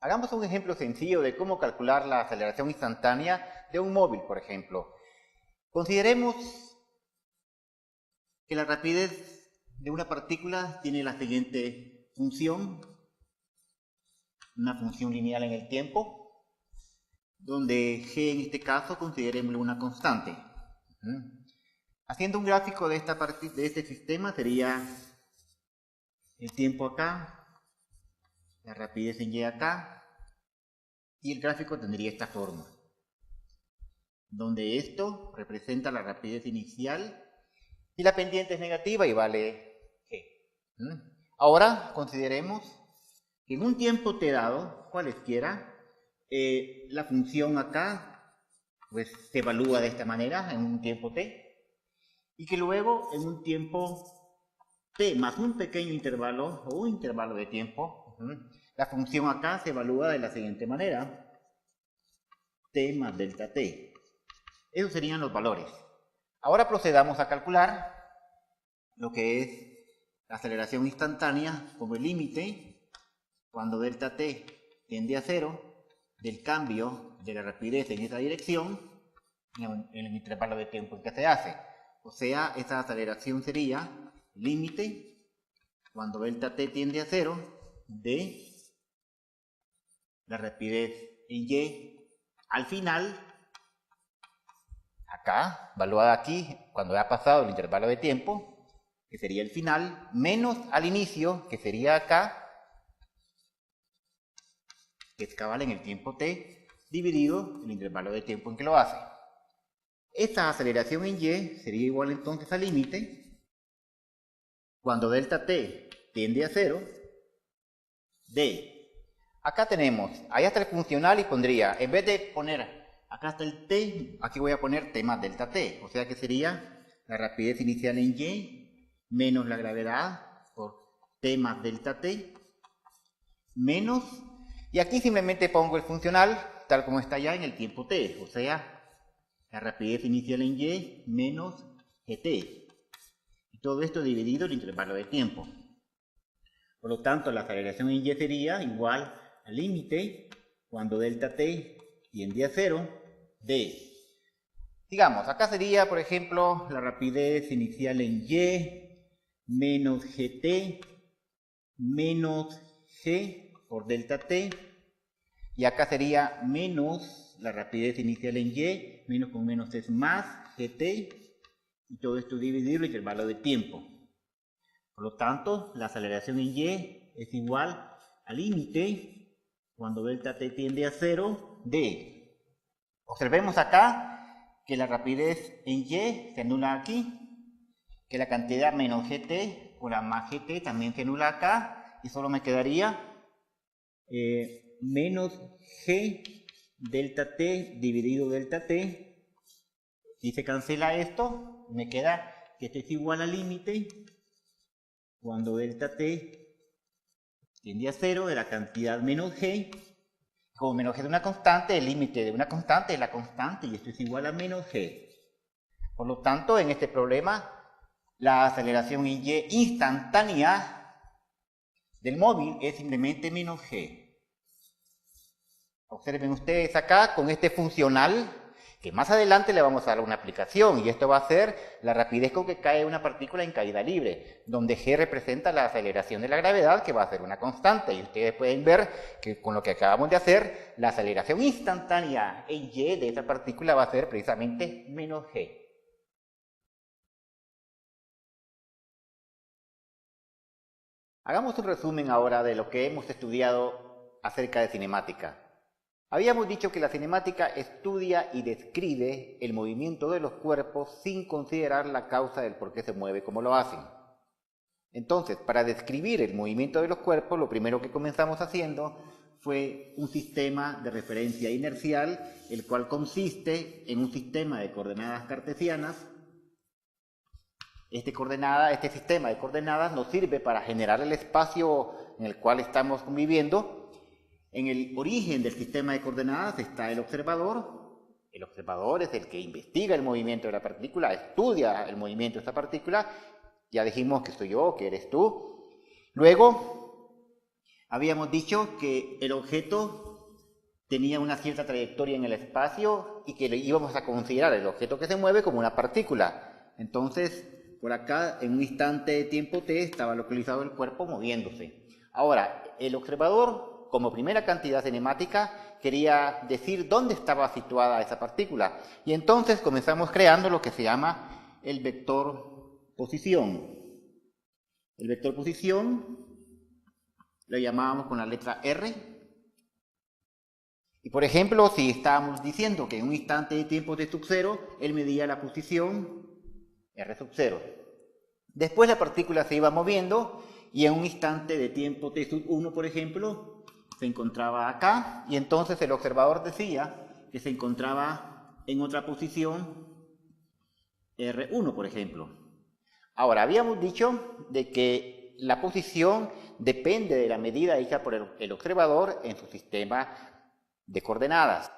Hagamos un ejemplo sencillo de cómo calcular la aceleración instantánea de un móvil, por ejemplo. Consideremos que la rapidez de una partícula tiene la siguiente función, una función lineal en el tiempo, donde g en este caso considerémoslo una constante. Haciendo un gráfico de este sistema sería el tiempo acá, la rapidez en y acá, y el gráfico tendría esta forma, donde esto representa la rapidez inicial y la pendiente es negativa y vale g. Ahora consideremos que en un tiempo t dado, cualesquiera, la función acá pues se evalúa de esta manera en un tiempo t, y que luego en un tiempo t más un pequeño intervalo o un intervalo de tiempo, la función acá se evalúa de la siguiente manera: t más delta t. Esos serían los valores. Ahora procedamos a calcular lo que es la aceleración instantánea como el límite cuando delta t tiende a 0 del cambio de la rapidez en esa dirección en el intervalo de tiempo en que se hace. O sea, esa aceleración sería límite cuando delta t tiende a 0 de la rapidez en y al final, acá, evaluada aquí, cuando ha pasado el intervalo de tiempo, que sería el final, menos al inicio, que sería acá, que es cabal en el tiempo t, dividido el intervalo de tiempo en que lo hace. Esta aceleración en y sería igual entonces al límite, cuando delta t tiende a 0, de... Acá tenemos, allá está el funcional y pondría, en vez de poner, acá está el t, aquí voy a poner t más delta t, o sea que sería la rapidez inicial en y menos la gravedad por t más delta t, menos, y aquí simplemente pongo el funcional tal como está ya en el tiempo t, o sea, la rapidez inicial en y menos gt, y todo esto dividido el intervalo de tiempo. Por lo tanto, la aceleración en y sería igual al límite cuando delta t tiende a 0 de, digamos, acá sería, por ejemplo, la rapidez inicial en y menos gt menos g por delta t, y acá sería menos la rapidez inicial en y, menos con menos es más gt, y todo esto dividido el intervalo de tiempo. Por lo tanto, la aceleración en y es igual al límite cuando delta t tiende a 0 de... Observemos acá que la rapidez en y se anula aquí, que la cantidad menos gt por la más gt también se anula acá, y solo me quedaría menos g delta t dividido delta t. Si se cancela esto, me queda que esto es igual al límite cuando delta t tiende a 0 de la cantidad menos g, como menos g de una constante, el límite de una constante es la constante, y esto es igual a menos g. Por lo tanto, en este problema, la aceleración en y instantánea del móvil es simplemente menos g. Observen ustedes acá con este funcional, que más adelante le vamos a dar una aplicación, y esto va a ser la rapidez con que cae una partícula en caída libre, donde g representa la aceleración de la gravedad, que va a ser una constante, y ustedes pueden ver que con lo que acabamos de hacer, la aceleración instantánea en y de esa partícula va a ser precisamente menos g. Hagamos un resumen ahora de lo que hemos estudiado acerca de cinemática. Habíamos dicho que la cinemática estudia y describe el movimiento de los cuerpos sin considerar la causa del por qué se mueve como lo hacen. Entonces, para describir el movimiento de los cuerpos, lo primero que comenzamos haciendo fue un sistema de referencia inercial, el cual consiste en un sistema de coordenadas cartesianas. Este sistema de coordenadas nos sirve para generar el espacio en el cual estamos conviviendo. En el origen del sistema de coordenadas está el observador. El observador es el que investiga el movimiento de la partícula, estudia el movimiento de esta partícula. Ya dijimos que soy yo, que eres tú. Luego, habíamos dicho que el objeto tenía una cierta trayectoria en el espacio y que íbamos a considerar el objeto que se mueve como una partícula. Entonces, por acá, en un instante de tiempo t, estaba localizado el cuerpo moviéndose. Ahora, el observador, como primera cantidad cinemática, quería decir dónde estaba situada esa partícula. Y entonces comenzamos creando lo que se llama el vector posición. El vector posición lo llamábamos con la letra R. Y por ejemplo, si estábamos diciendo que en un instante de tiempo t sub 0, él medía la posición R sub 0. Después la partícula se iba moviendo y en un instante de tiempo t sub 1, por ejemplo, se encontraba acá y entonces el observador decía que se encontraba en otra posición R1, por ejemplo. Ahora, habíamos dicho de que la posición depende de la medida hecha por el observador en su sistema de coordenadas.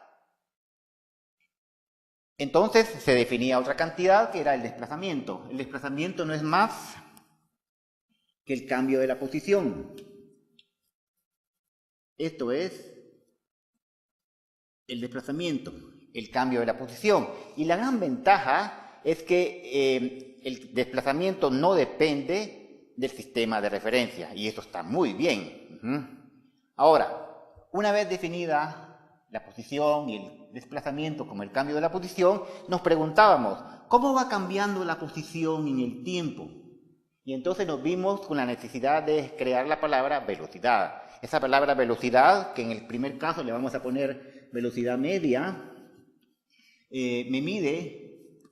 Entonces se definía otra cantidad que era el desplazamiento. El desplazamiento no es más que el cambio de la posición. Esto es el desplazamiento, el cambio de la posición. Y la gran ventaja es que el desplazamiento no depende del sistema de referencia. Y eso está muy bien. Ahora, una vez definida la posición y el desplazamiento como el cambio de la posición, nos preguntábamos, ¿cómo va cambiando la posición en el tiempo? Y entonces nos vimos con la necesidad de crear la palabra velocidad. Esa palabra velocidad, que en el primer caso le vamos a poner velocidad media, me mide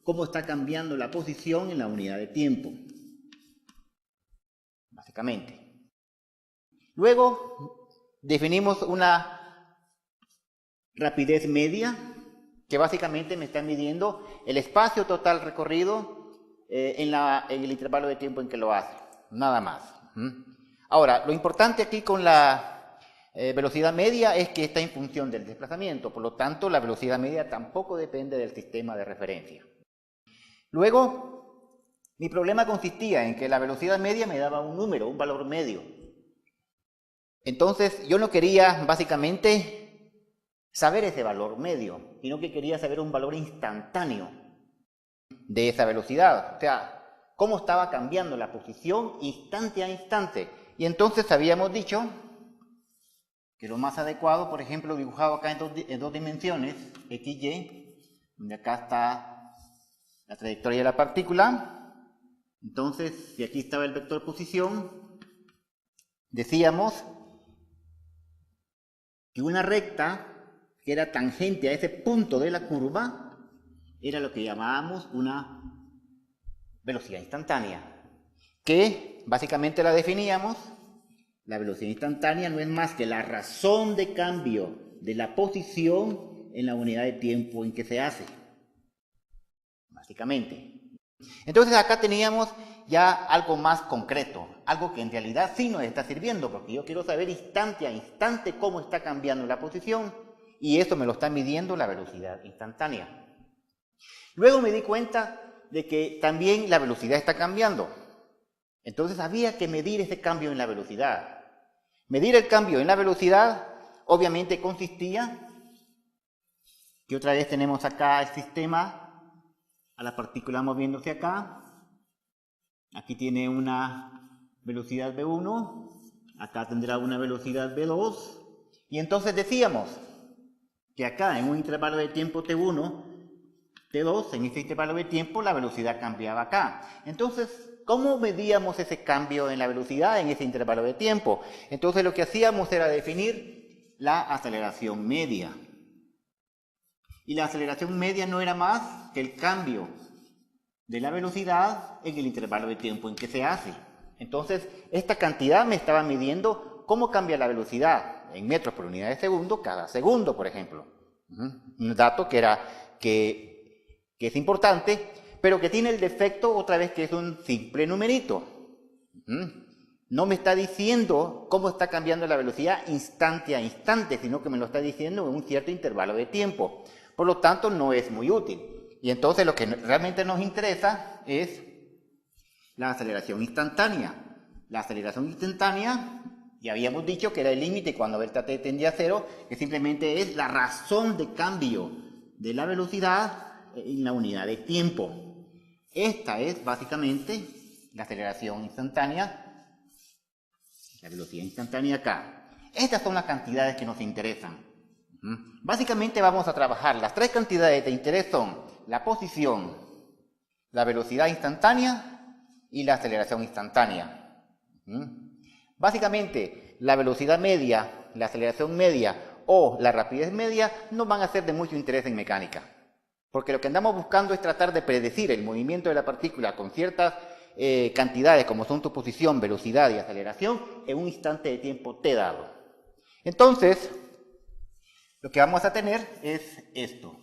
cómo está cambiando la posición en la unidad de tiempo, básicamente. Luego definimos una rapidez media, que básicamente me está midiendo el espacio total recorrido en el intervalo de tiempo en que lo hace, nada más. Ahora, lo importante aquí con la velocidad media es que está en función del desplazamiento, por lo tanto la velocidad media tampoco depende del sistema de referencia. Luego, mi problema consistía en que la velocidad media me daba un número, un valor medio. Entonces, yo no quería básicamente saber ese valor medio, sino que quería saber un valor instantáneo de esa velocidad, o sea, cómo estaba cambiando la posición instante a instante. Y entonces habíamos dicho que lo más adecuado, por ejemplo, dibujado acá en dos dimensiones, x, y, donde acá está la trayectoria de la partícula. Entonces, si aquí estaba el vector posición, decíamos que una recta que era tangente a ese punto de la curva, era lo que llamábamos una velocidad instantánea, que básicamente la definíamos, la velocidad instantánea no es más que la razón de cambio de la posición en la unidad de tiempo en que se hace, básicamente. Entonces acá teníamos ya algo más concreto, algo que en realidad sí nos está sirviendo, porque yo quiero saber instante a instante cómo está cambiando la posición, y eso me lo está midiendo la velocidad instantánea. Luego me di cuenta de que también la velocidad está cambiando. Entonces había que medir ese cambio en la velocidad. Medir el cambio en la velocidad obviamente consistía que otra vez tenemos acá el sistema, a la partícula moviéndose acá. Aquí tiene una velocidad v1, acá tendrá una velocidad v2. Y entonces decíamos que acá en un intervalo de tiempo t1, t2, en este intervalo de tiempo la velocidad cambiaba acá. Entonces, ¿cómo medíamos ese cambio en la velocidad en ese intervalo de tiempo? Entonces lo que hacíamos era definir la aceleración media. Y la aceleración media no era más que el cambio de la velocidad en el intervalo de tiempo en que se hace. Entonces, esta cantidad me estaba midiendo cómo cambia la velocidad en metros por unidad de segundo cada segundo, por ejemplo. Un dato que es importante, pero que tiene el defecto otra vez que es un simple numerito. No me está diciendo cómo está cambiando la velocidad instante a instante, sino que me lo está diciendo en un cierto intervalo de tiempo. Por lo tanto, no es muy útil. Y entonces lo que realmente nos interesa es la aceleración instantánea. La aceleración instantánea Y habíamos dicho que era el límite cuando delta t tendía a 0, que simplemente es la razón de cambio de la velocidad en la unidad de tiempo. Esta es básicamente la aceleración instantánea, la velocidad instantánea acá. Estas son las cantidades que nos interesan. Básicamente vamos a trabajar, las tres cantidades de interés son la posición, la velocidad instantánea y la aceleración instantánea. Básicamente, la velocidad media, la aceleración media o la rapidez media no van a ser de mucho interés en mecánica. Porque lo que andamos buscando es tratar de predecir el movimiento de la partícula con ciertas cantidades como son su posición, velocidad y aceleración en un instante de tiempo t dado. Entonces, lo que vamos a tener es esto.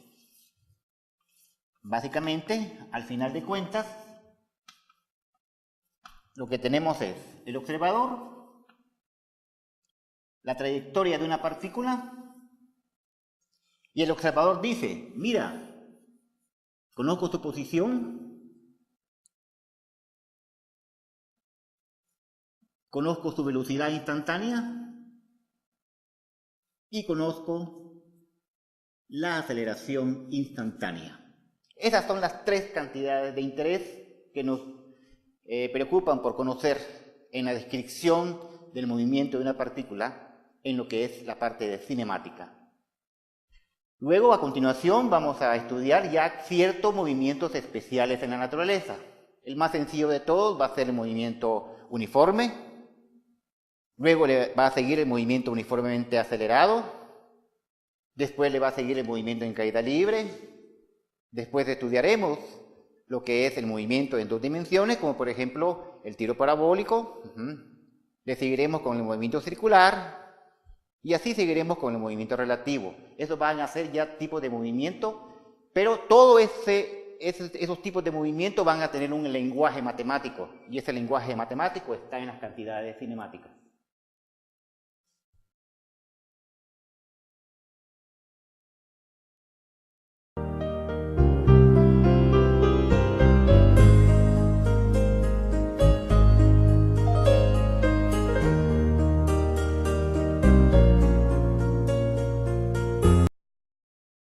Básicamente, al final de cuentas, lo que tenemos es el observador, la trayectoria de una partícula, y el observador dice, mira, conozco su posición, conozco su velocidad instantánea y conozco la aceleración instantánea. Esas son las tres cantidades de interés que nos preocupan por conocer en la descripción del movimiento de una partícula en lo que es la parte de cinemática. Luego, a continuación, vamos a estudiar ya ciertos movimientos especiales en la naturaleza. El más sencillo de todos va a ser el movimiento uniforme. Luego le va a seguir el movimiento uniformemente acelerado. Después le va a seguir el movimiento en caída libre. Después estudiaremos lo que es el movimiento en 2 dimensiones, como por ejemplo el tiro parabólico. Le seguiremos con el movimiento circular. Y así seguiremos con el movimiento relativo. Esos van a ser ya tipos de movimiento, pero todos esos tipos de movimiento van a tener un lenguaje matemático. Y ese lenguaje matemático está en las cantidades cinemáticas.